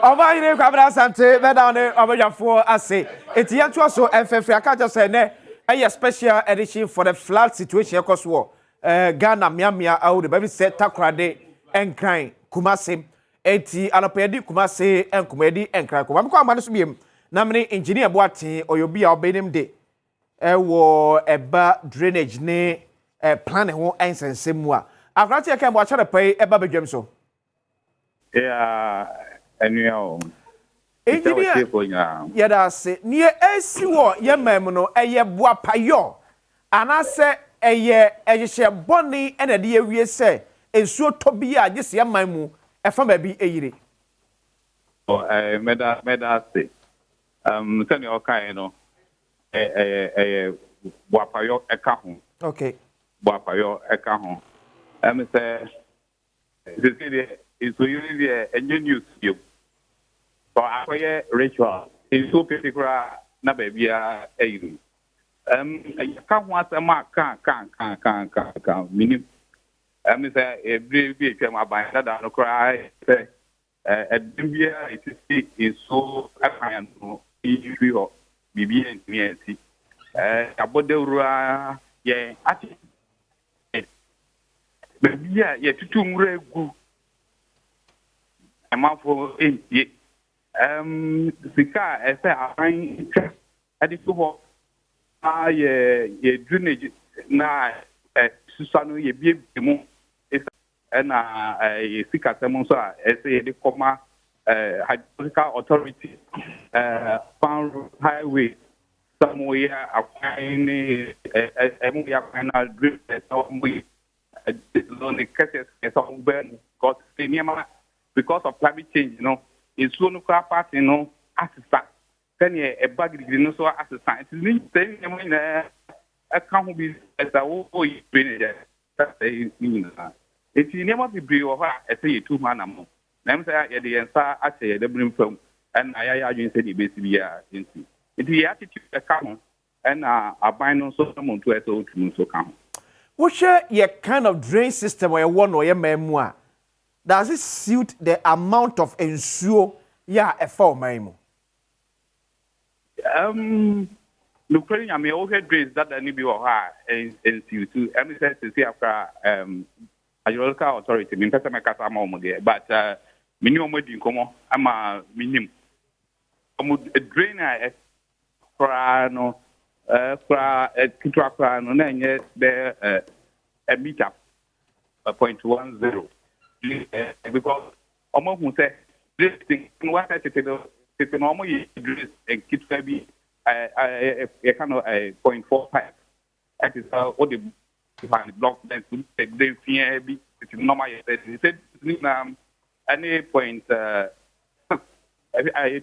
Oba yire kwabra sante me da ne obajafo ase etia to so FF aka just say ne a special edition for the flood situation cause war Ghana miamia awu de baby set takrade enkran kumase eti anopedi kumase enkomedi enkran ko mamko amane so biem na me engineer Boateng oyobi a obenim de wo eba drainage ne plan ho ensensemu a akrati e kan bo achare pai eba bedwam so Annual engineer yada se nie esi wo yemam no eye boapayo anase eye ehye boni ena de awie se ensuo tobi a gese yemam mu efa ba bi eyire meda se sani okai no boapayo eka ho okay boapayo eka ho say it's really a new news you. So I ritual. It's so particular na baby I can't want a mark can meaning say a baby came up by that no cry say a Dimbia it is so apparent you BB and community about the yeah baby yeah to muregu for sika ese afan adifo ye drainage na susanu ye bie mu na sika temo so ese ye de koma hydrological authority farm highway somewhere afan emu ya final drift so we the cases so ben got senior because of climate change, you know, it's so no part, you know, assistant. Then a bag no so assistant. It means saying a can't be as a whole drainage. That's a if you never be brave or I say 2 man. Let me say at the answer, I say the brim from and I said the basically into it. The attitude a come and a bind on so someone to a so come. What share your kind of drain system or one or your memoir? Does it suit the amount of ensure a for my look, I mean, all drains that I need to be and too. I mean, to see after hydrological authority, mean, but minimum wedding come on, I'm a minimum. A drain for no, for a kitwa, no, and yet there a meter 0.10. Because almost who say this thing what I say normally and kids be a kind of a 0.45. That is what the block then to they fear be it's normal. He said any point I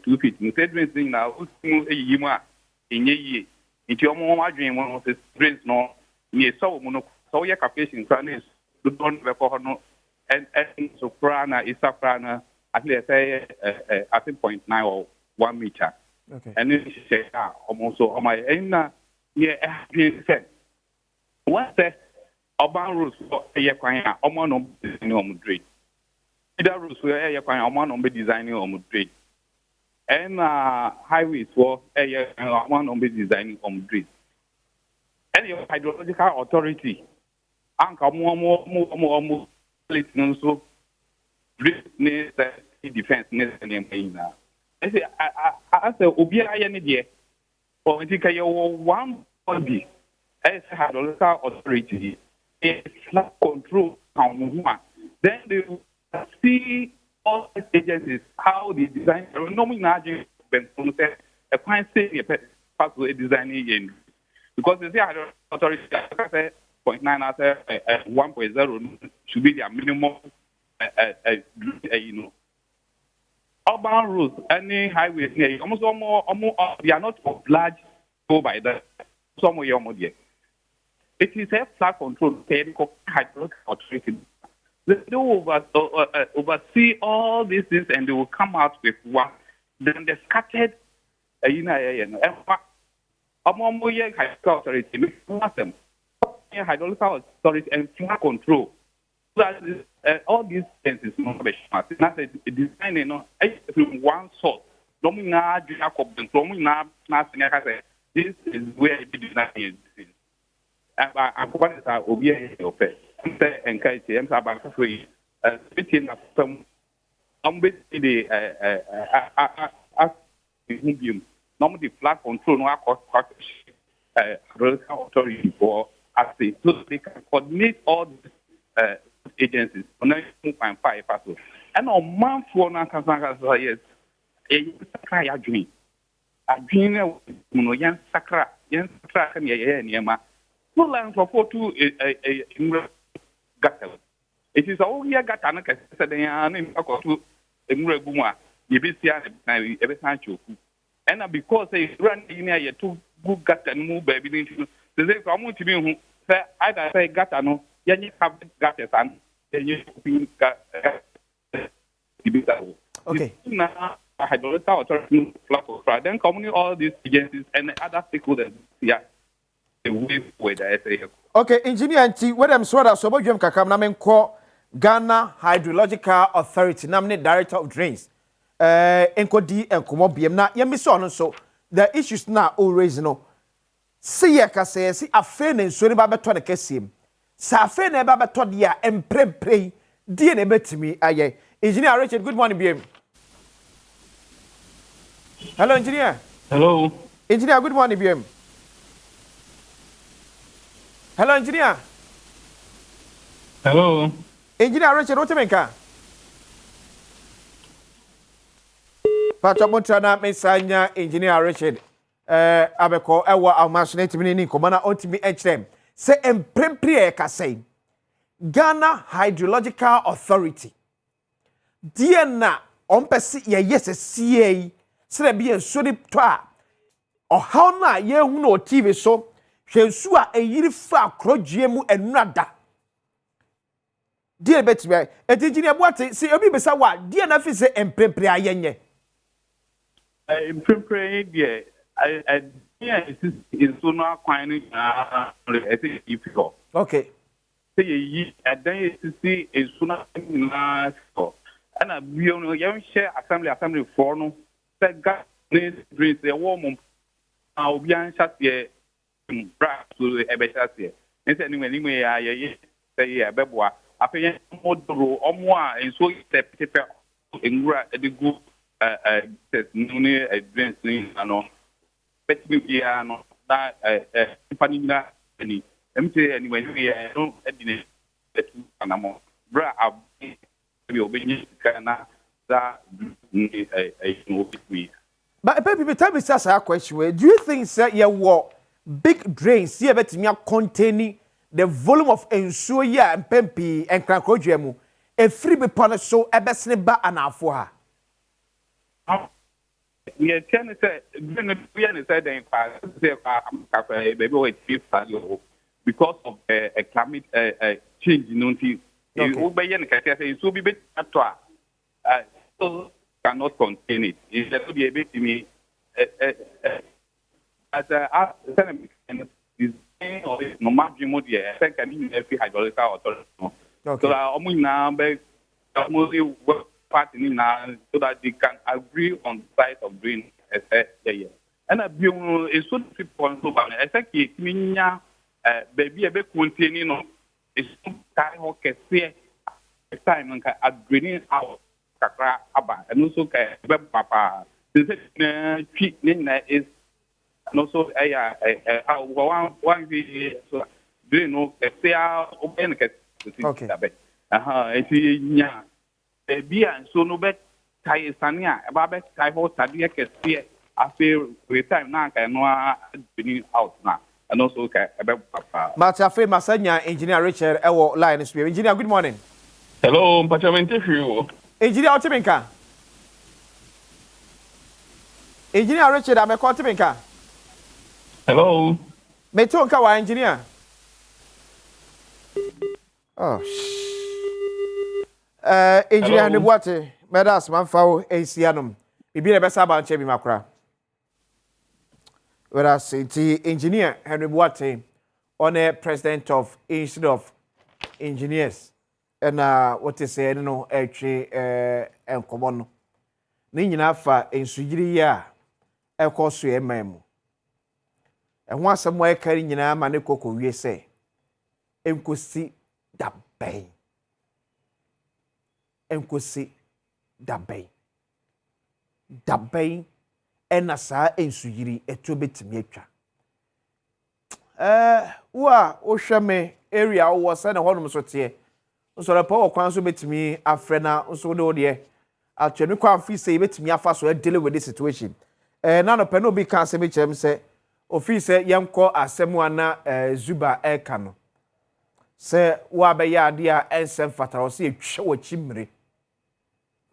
2 feet. He said thing now in ye into your more dream one of the dreams no near so your calculation is don't record no. And so prana is a prana at least say I think 0.9 or 1 meter. Okay. And then she said, almost so on my end, yeah, said, what the urban rules for a quine, Oman designing on Madrid. Either rules for a quine, Oman designing on Madrid. And highways for a Oman designing on Madrid. And your hydrological authority, Uncle more. So, defense name. I say, I say, Obia, I or I think I one body as hydrological authority, a flat control. Then they will see all the agencies how they design. Normally, a quite say part of a designing because they say authority. 0.9 after 1.0 should be their minimum, you know. Urban roads, any highways here, almost they are not obliged to go by that. Somewhere it is a flat control, hydrological authority. They do oversee all these things and they will come out with one. Then they scattered, hydrological authority, hydrological authority and flat control. So that all these things is not very smart. Not a design, you know, from one source. Domina, Jacob, and Domina, nothing. This is where it is not in. I'm going to be a pet. And KTM are back free. Speaking of some, basically, normally flat control, no authority for access, so they can coordinate all these agencies on 9.5 passes. And on month for now, yes, a sakra dream. A dream, yan sakra, and yama. No land for 2 a gatel. It is all year Gatana, said they are named to a Muraguma, Yibisia, every time you. And because they run in here, two good gat and move baby into the same common to me, either say Gatano, you have got a son, then you got okay. Now, I had already thought then commonly all these agencies and other stakeholders, yeah, the way with the SA. Okay, engineer and T, what I'm sort of so much Kakam call Ghana Hydrological Authority, nominate director of drains. Enkodi enkomo biem na yemi so no so the issues na always no see ya ka say si afe na nso ne ba beto ne kasiem sa afe na ba beto dia emprempre die ne betimi aye. Engineer Richard, good morning biem. Hello engineer. Hello engineer, good morning biem. Hello engineer. Hello engineer Richard, what you mean ka? Pacha Montana Messanya engineer Richard abeko ewa almasinate mini komana ontimi HM say emprempre ka say Ghana Hydrological Authority die na ompese ye yes CA se be enso ni to a ohaw na ye hu na TV so hwensu a eyiri fa akrodue mu enurada die betime engineer Boate say obi besa wa die na fi say emprempre ayenye preparing the in sooner quine if okay. Say ye at then see a sooner and a young share assembly for no said God brings a woman. I'll be shut here to a better here. And anyway, I say a beboa. I pay more or more, and so it's a paper in the good. Nune advancing ano petibia no that panina any empty anyway we no edine anamo bra abi obinyi kana that no me. But people tell me just a question. Do you think sir you were big drains here betimi containing the volume of ensuo ya mpempi enkrankodwe mu e free be pon so ebesne ba anafo ha? We are trying to say, we understand because of a climate change, you know, so be better. So cannot contain it. It's going to be a bit to me as a no margin mode. I think I need every hydraulical authority. So I'm now mostly work party now so that they can agree on the size of drain. And a bill is so people so bad. I think it means baby a bit containing is time of time and agreeing out kakra aba and also papa. This treat is and also one so doing no open okay. It's and so no bet tie sania about tie horse tadia can see I feel with time now can no being out now and also about papa. Machafe Masanya engineer Richard Ewo line is engineer, good morning. Hello, Pachamenti you. Engineer Otiminka. Engineer Richard, I'm a Otiminka. Hello. Metonka wa engineer. Oh engineer ne Boate medas manfawo ensianom bibi na besa ba nche bi makra wera senti engineer Henry Boate on president of Institute of Engineers na what is say no etwe enkomo no ne nyina fa ensuyiri ya ekoso emam ehwo asem wa ekari nyina ma ne kokko wie se enkosi daben ena saa ensuyiri eto betimi atwa wo a wo hweme area wo se na honum so te so repo wo kwan so betimi afre na so de wo de atwemi kwa fi se betimi afa so deal with this situation na no pe no bi kan se me chem se ofi se yemko asemu ana zuba eka no se wo abeya ade a ensem fataro se etwe wo chimre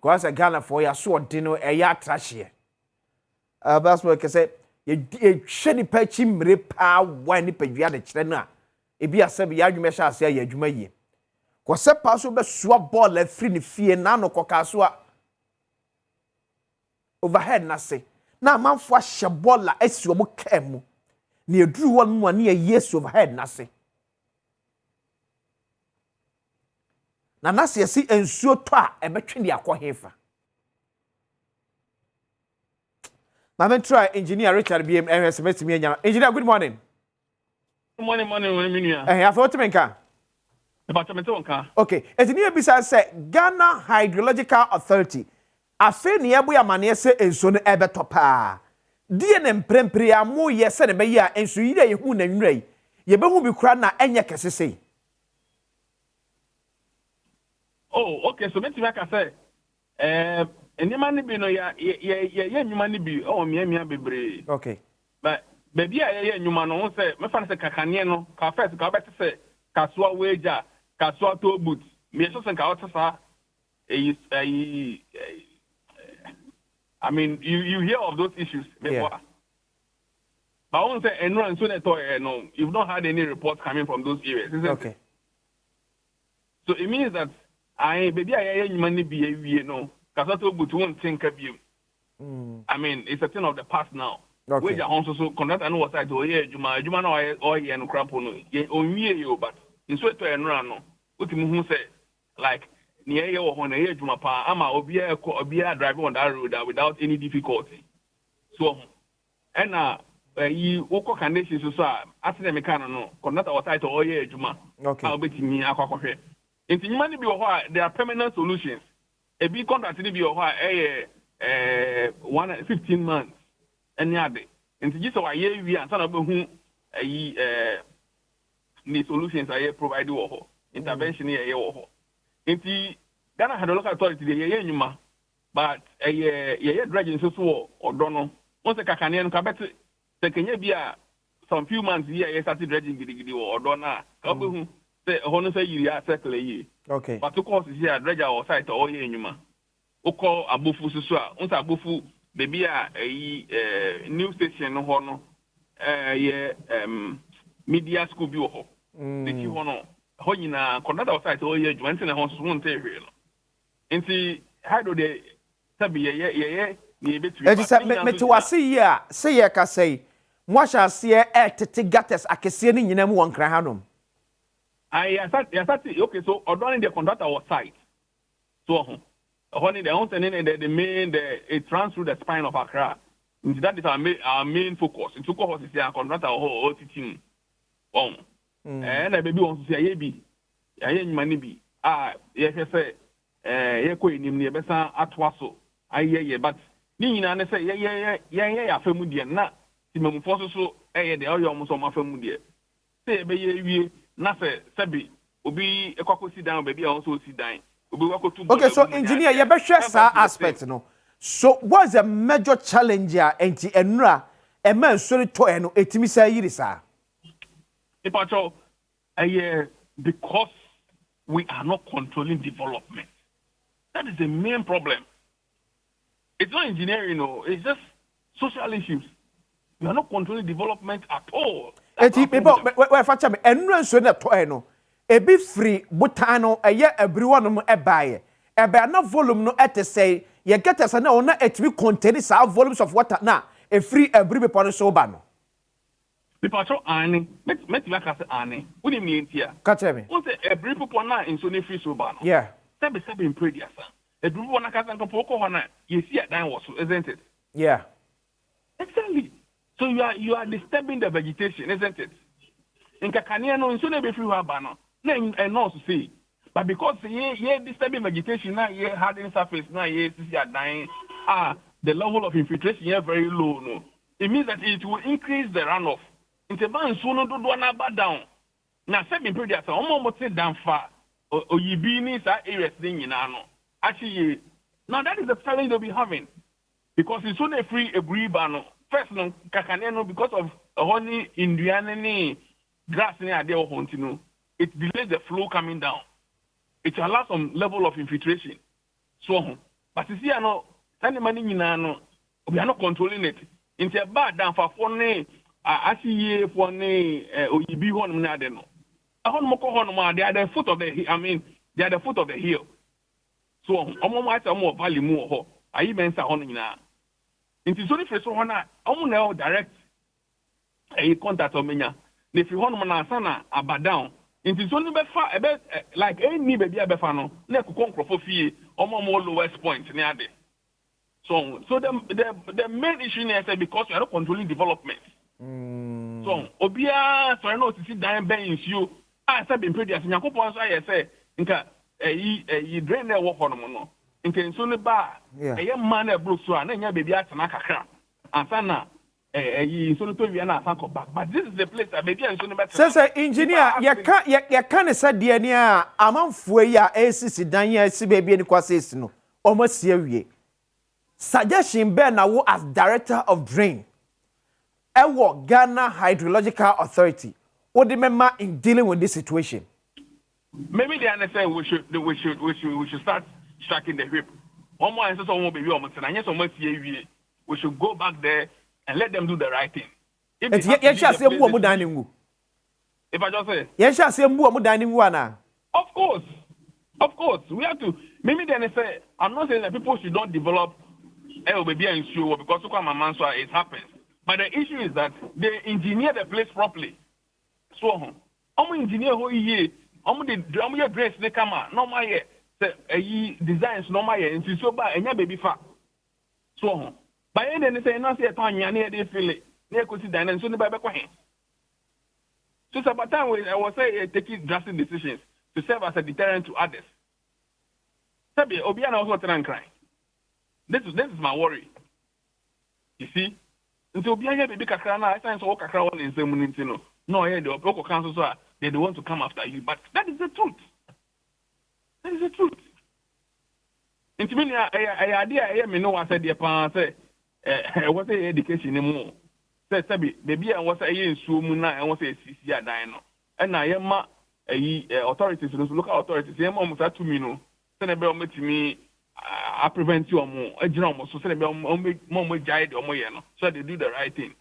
kwa se Ghana for ya so de no eya atrahye that's what I say ye sheni pa chimre pa wa ni padua de kire no a ebi asem ya adwuma sha ase ya adwuma yi ko se pa so be soa ball afri ni fie na no koka so a overhead na se na manfo ahye ball a asi o mo kam ni eduru won mo na yes overhead na se na se si ensuo to a ebetwe de akohefa na men try engineer Richard BM SMS me nya engineer good morning. Morning minua afa otimenka department onka okay engineer bisa say Ghana Hydrological Authority afi ne yebo ya mane se enso no ebeto pa die ne mprempre amu ye se ne be ya enso yi de ye hu na nwrai ye be hu bi kura na enye kesese. Oh okay, so meti maka say enima ni bi no ya nyuma ni bi o mia bebre okay but baby ya nyuma no say me fa say kakane no ka first ka bet say kaswa weja kaswa to boot me so say ka otsa I mean you hear of those issues before. Yeah. But I won't say and so no, you've not had any reports coming from those areas. Okay. So it means that baby I money be no kasato but won't think of you. I mean it's a thing of the past now. Okay. Where also so conduct and what I do juma no or ye no crap no ye onwie you but in so to enra no what mu say like near ye wo na ye juma pa ama obia drive on that road without any difficulty. So and you woko conditions so after me can no conduct our site or ye juma. Okay. I'll bet me akwakohwe. Inti nyuma ni bi wo there are permanent solutions. A big contract ni bi wo 15 months any other. Inti just so aye wi ansa na be hu ni solutions aye provide wo intervention ye wo Inti Ghana Hydrological Authority ye nyuma but ye dredging so odo no. Once kakane no ka bet se kenya bia some few months ye started dredging gidigidi wo odo na ka be hu say hono say yiri a circle yi. Okay. But to cause here dredger or site or ye nyuma. Oko abofu so a once abofu baby a new station no hono media school bi wo ho. The ti hono ho nyina conduct our site or ye adwuma na ho so won te hwe no. Nti hydro de sabi ye ni betu. E just me to wase ye say ye ka say mo sha se tete gates akese ni nyina mu won kra hanom. Okay, so ordering the conduct our site. So honey, the main it runs through the spine of Accra. That is our main focus. In Tuko House is here conduct our whole team. And the baby wants to say ye money be. Yes, say ye ko ni me besa atwaso. Ye but ni na say ye afemu die na ti memu force so the oyo mo so mafemu die. Say be ye wie na sebi obi ekwako sit down baby also sit down obi wako to. Okay, so engineer you be share sa aspect no. So what's the major challenge here enti enura e man sori to e no etimi sa yiri sa. Ipacho because we are not controlling development. That is the main problem. It's not engineering, no, it's just social issues. We are not controlling development at all. Eti people we fa chame enura so na to e no e bi free butano eye everyone mo e baaye e ba na volume no ete say ye get us na ona etimi contain sa volumes of water na e free every people so ba no. Patrol Annie, met like I said Annie. What do you mean here? Catch me. What's a brief upon that in Sony Free Sobano? Yeah. Seven pretty, sir. A group one I can't compose you see at that was, isn't it? Yeah. Exactly. So you are disturbing the vegetation, isn't it? In Kakaniano, in Sony Free Wabano, and also see. But because you're disturbing vegetation, now you're hardening surface, now you're dying, the level of infiltration is very low, no. It means that it will increase the runoff. In the van, so no do one down. Now, seven pretty as almost say down far, or you be in that area thing in Ano. Actually, now that is the challenge they'll be having. Because it's only free agree ban. First, no, Kakaneno, because of honey, Indian, grass near there, it delays the flow coming down. It allows some level of infiltration. So, but you see, I know, money in Ano, we are not controlling it. Into a bad down for one, I see for ne, or you be one nadeno. I want Moko, they are the foot of the hill. I mean, they are the foot of the hill. So, I'm more value more. I even say on now. Into Sony first one, I won't know direct a contact of me. If you want Manasana, about down. Into Sony befa, like any baby abefano, ne kukonkro for fee, or more lowest point near there. So the main issue is because you are not controlling development. So Obia, so I know to see dying banks you. I said been pretty as Yakopo I say, Inka, you drain their work on mono. Inka so bar, a young man at Brooks, and then your baby at Sanaka, and Sana, you so to be an Asanko back. But this is the place that baby and so better. Says engineer, you can't say, dear, near among Fuya, ACC, Dania, see baby, and Quasis, no, almost serious. Suggestion Ben now as director of drain. Ewo Ghana Hydrological Authority. What the member in dealing with this situation? Maybe they understand we should start striking the whip. One more answer won't be almost and yes, almost we should go back there and let them do the right thing. If I just say yes, I say more dining one. Of course, we have to. Maybe then they say I'm not saying that people should not develop. Because it happens. But the issue is that they engineer the place properly. So, engineer who ye, the dress they come out, no my designs, no my and so by and your baby fat. So, by any they say, not say a time, they feel it, they could sit down and soon by back. So, about time I was say taking drastic decisions to serve as a deterrent to others. Sabi, Obiana also crying. This is my worry. You see? Until Bianya baby Kakrana, I find so Kakran in Semunintino. No, the local councils are they want to come after you. But that is the truth. That is the truth. Into me, I idea I am no I said the parents say what the education anymore. Say Sabi, baby, I was a in Sumuna, I was a CCA dino. And I am authorities, local authorities, I am almost at 2 minutes. Send a bell to me. I prevent you more. A drum so say more guide or more, so they do the right thing.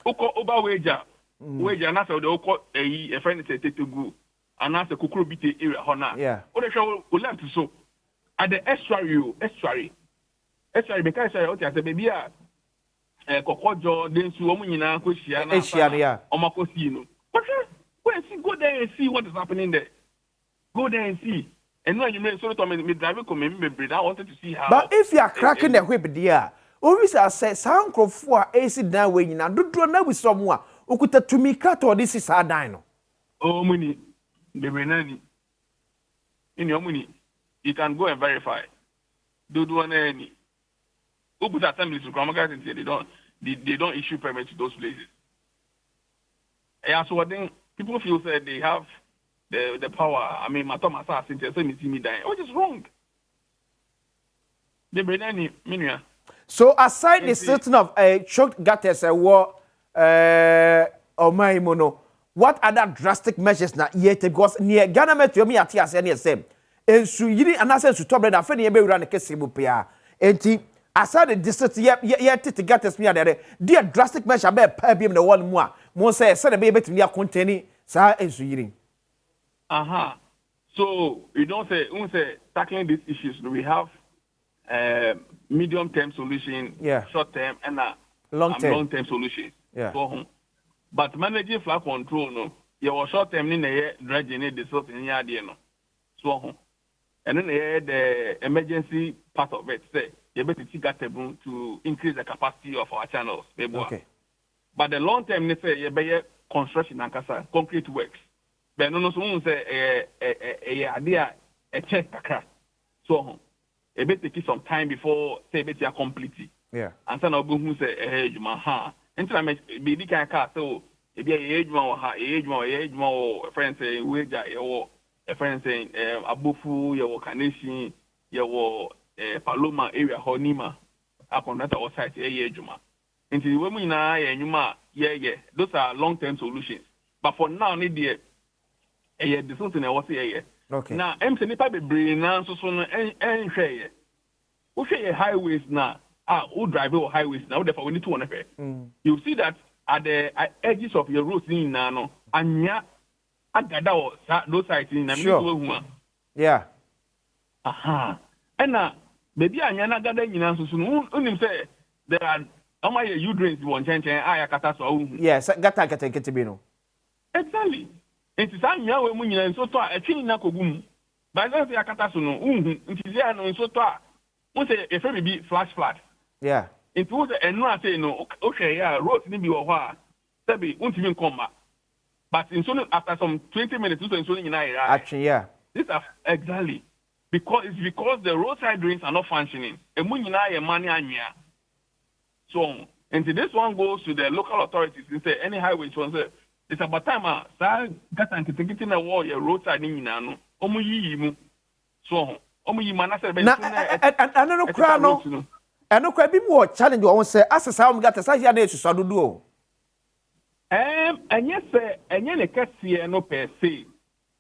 Oba wager, and that's how they call a friend say to go, and that's a kukuru bit area honor. Yeah. What the show will left to so at the estuary, because I said, baby, Kokojo, then Suomina, Kushia, or Makosino. But go there and see what is happening there. Go there and see. And when you made so me driving I wanted to see how. But if you are cracking the whip, dear, always I say, sound crop for AC down way now. Don't know with someone who could to me cut or this is our dino. Oh, money, the Renani. In your money, you can go and verify. Do any. Who put assemblies to Kramagas and say they don't issue permits to those places. Yeah, so then people feel that they have the power. I mean, my Thomas Assassin, me dying, which is wrong. The Brenani, Minia. So, aside the certain of a choked gutters, a war, or my mono, what other drastic measures now yet? Because near Ghana met to me at TSN, and so you didn't answer to top and Fanny Bay ran a case of Pia. And aside the distance, yet to get us near there, dear drastic measure, bear beam the one more say, send a baby to me a containing, sir, and so you. Aha. So you don't say tackling these issues. We have medium-term solution, short-term, and long-term solution. Yeah. So But managing flood control, no, you was short term in the dredging the sort in the idea, no. So, and then the emergency part of it, say, you better to increase the capacity of our channels. Okay. But the long term, they say, you better construction and concrete works. But no, someone say, idea, a check, so, you better take some time before, say, better complete. Yeah. And then I'll go who say, hey, you man, until I make baby can car, so, if you age more, friends say, wage, a friend saying, Abufu, your Carnation, your Paloma area, Honima, upon that our site, Juma. Until the women are, and you ma, yeah, those are long term solutions. But for now, need the something I was here. Okay. Now, I'm saying if I be bringing now, so soon, and share. We say highways now, who drive over highways now, therefore we need to understand. You see that at the edges of your roads in Nano, and those sites in sure. Yeah. Aha. And now, maybe I never got any answers. Only say there are how many you drink one change and I got so. Yes, gata get to be no. Exactly. It is I'm young when you so far a chin nakogum. But I say I got so no. It is there no so far. What's a very big flash flood? Yeah. It was a no say no. Okay, yeah, roads need be a while. Sabi, won't even come back. But in soon after some 20 minutes, actually, yeah. This is exactly because it's because the roadside drains are not functioning. So, and this one goes to the local authorities and say any highway it's about time get and getting a wall your roadside in no. So, and no crowd no. And no crowd be more challenge you say as how we got a side here to do. And yes, and yen a no per se.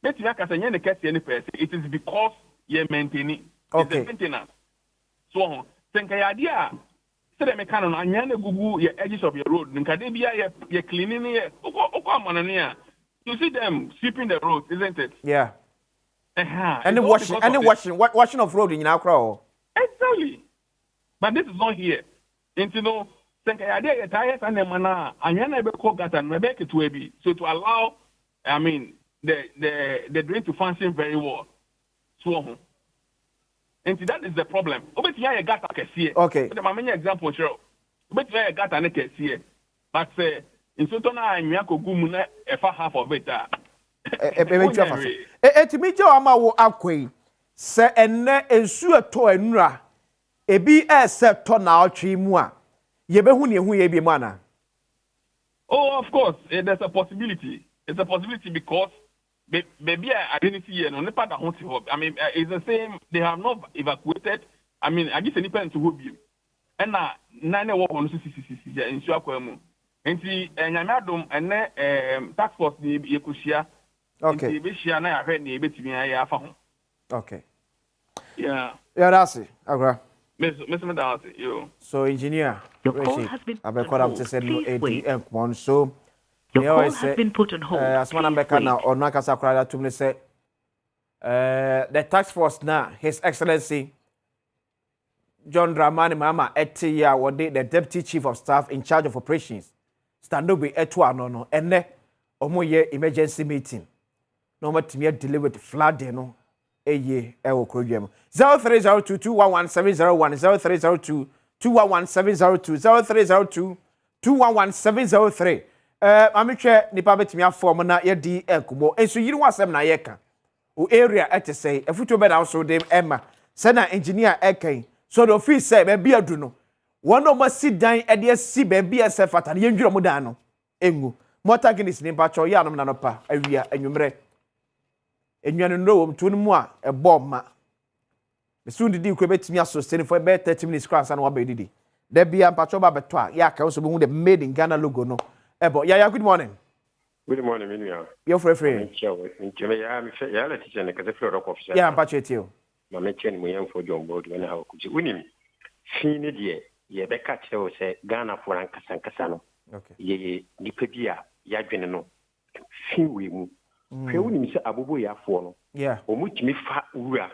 Let's look at yen a per se. It is because you're maintaining. Okay. It's maintenance. So, think I idea. So that mechanic and yen Google your edges of your road. Nkadebia you're cleaning here. You see them sweeping the road, isn't it? Yeah. And the washing of road in Accra. Exactly. But this is not here. And you know. Think I idea tires and the mana and never call that and Rebecca to be so to allow the drain to function very well. So and that is the problem. But yeah, got a see. Okay. My many example show. But yeah, got a see. But in Sotona and Yako Gumuna a far half of it. To me, Joe Ama Aquay, say and ensure to enra. A be a set to now chimua. Oh, of course, there's a possibility. It's a possibility because maybe I didn't see it. I mean, it's the same. They have not evacuated. I mean, I guess any pen to you. And now, nine work on in Shuakwemu. And see, and Adom and tax force the Yakushia. Okay. Okay. Yeah. Yeah, that's it. Okay. So, engineer, your call has been put on hold. Please wait. So, your call has been put on hold. As one American or Nakasa Krada to me say, the task force now, His Excellency John Dramani Mama Etia, the Deputy Chief of Staff in charge of operations, stand up with Etua no, and ne Omoye emergency meeting. No matter me delivered flood, no. 0302211701 0302211702 0302211703 ametwe nipa betimi afom na ye di ekumo enso yiri wasem na yeka o area etese afuto be na so dem emma se na engineer eken so the office say be bia du no wono ma si dan e de si be bia se fata ye ndwiro mu dan no engu motor guinness ni pacho ya no na no pa awia anwumre enwanu no wom tunu mu a eboma besu didi ko betimi asosteni for be 30 minutes class na wa be didi da bia pacho ba beto a ya ka so be hu the made in Ghana logo no ebo ya good morning. Good morning, Minia. You're free. Yeah, let teacher and the floor of officer. Yeah, pacho you. Mama chen we for John board when how could you win him? Fini die ye be ka che say Ghana for ankasa no. Okay. Ye nipedia ya dwene no. Fin we mu. Hwe woni mi se abobo ya fo no. Yeah. Omutimi fa wura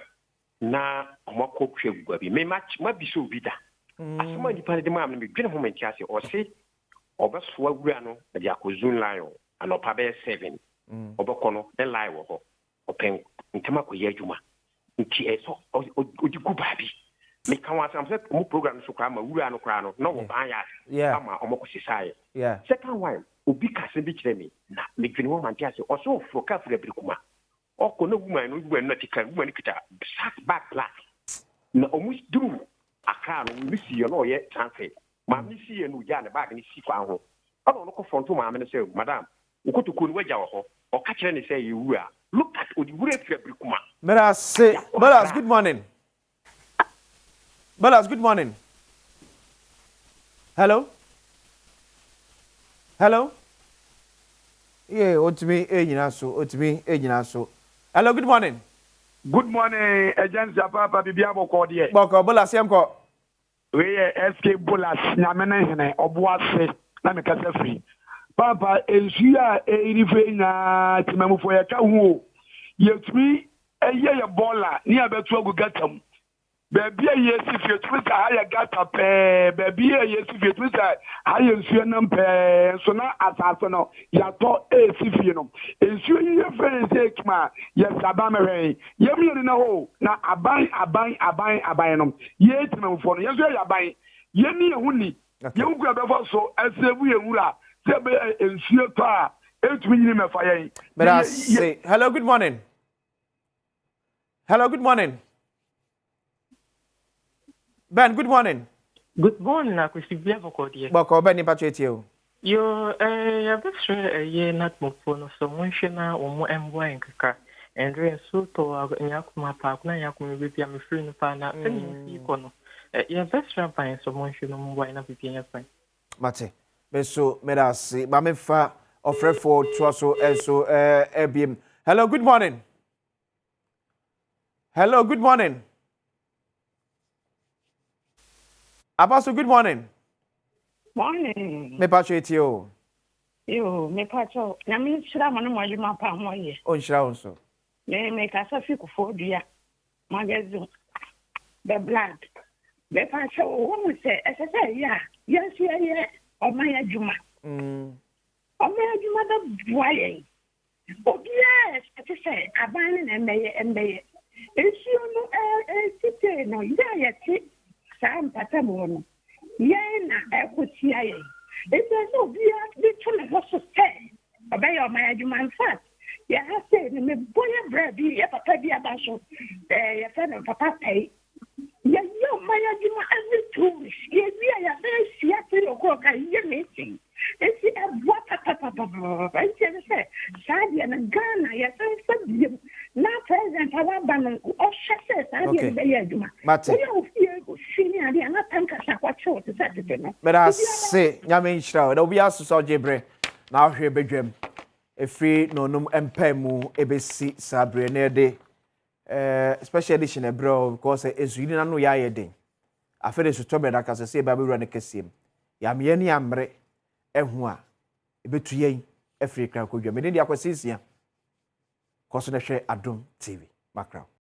na omakotwe gwa bi. Me match ma bi so bi da. Asoma di pa de ma me dwene moment ya se o se obeswa wura no de akozun lion anopa be 7 obekọ no e lie wo ho open ntema koye adwuma nti eso odigu baabi me kan wasam se mo program so kwa ma wura no kwa no no wo ban ya ama omokosisaye second one obi kase bi kire me na me dwene wo mantia se oso fro ka fra brikuma oko no woman no woman no tika woman kita back black na omus duru aka no mi si yo no ye transfer ma mi si ye no ja ne bag ni si kwa ho ono no ko fronto ma me say madam ukotuko ni waja wo ho o ka kire ni say ye wura look at odi wura fra brikuma Balas, good morning. Balas, good morning. Hello? Yeah, otimi ejina so. Hello, good morning. Good morning, Agent Papa Bibia Boko die. Boko Balas yamko. We SK Bolas nyamene hene oboase na me kasa free. Papa ensuya erife na timamufo ya ka hu. Yetumi eye bola ni abetu agugatam. Baby yes if you twist higher gata pe baby yes if you twist higher nsuo pe so na asaso no ya to if you no nsuo ye fe say kma yes abamehwe ye mi na ho na aban no ye timamfo no yes ye aban ye ni ehu ni ye ugura befo so asebu ye wura se be nsuo to a etumi ni mefa ye. But I say hello, good morning. Ben, good morning. Good morning, I could see Boko dear. Boko, Ben, Patrio. You're a best year not more for someone or more and wine car. And then so to Yakuma Park, Nayakum will be a friend of Pana, and you're best ramping someone should know wine up between your friend. Mate, Beso, Medasi, Mamefa, of Redford, Trosso, and so, Airbnb. Hello, good morning. Apostle, good morning. Morning. Me patriote you. Yo, me patrol. Na mi shira manu mo adwuma pa ho ye. On shira on so. Me kasa fi ku fo dua. Magazine. The blood. Me patrol wo mu se esese ya. Yes ye o ma ya adwuma. O ma adwuma da bua ye. Obi yes, esese aban na emeye. Esi no site no ya ti. Sam patamono. Yena ekutia ye. It is so be literally what to say. Obey your my human fat. Ya say me boya bread be ya papa be abasho. Ya friend of papa pay. Ya yo my human every 2 weeks. Ya ya very see your cook ye meeting. It's a what I say. Sadia and Ghana ya say na president awaban o shese sadia be ya juma. But I say, Yamin Shroud, there'll be a so jebre. Now here bedroom. A free no empemu ABC Sabre near day. Special edition, bro, because it's really no ya day. I feel it's to me that as I say, Baby run a cassim. Yamiani ambre, ehua, a bit to ye, a free crack with your media acquisition. Cause Adom TV, background.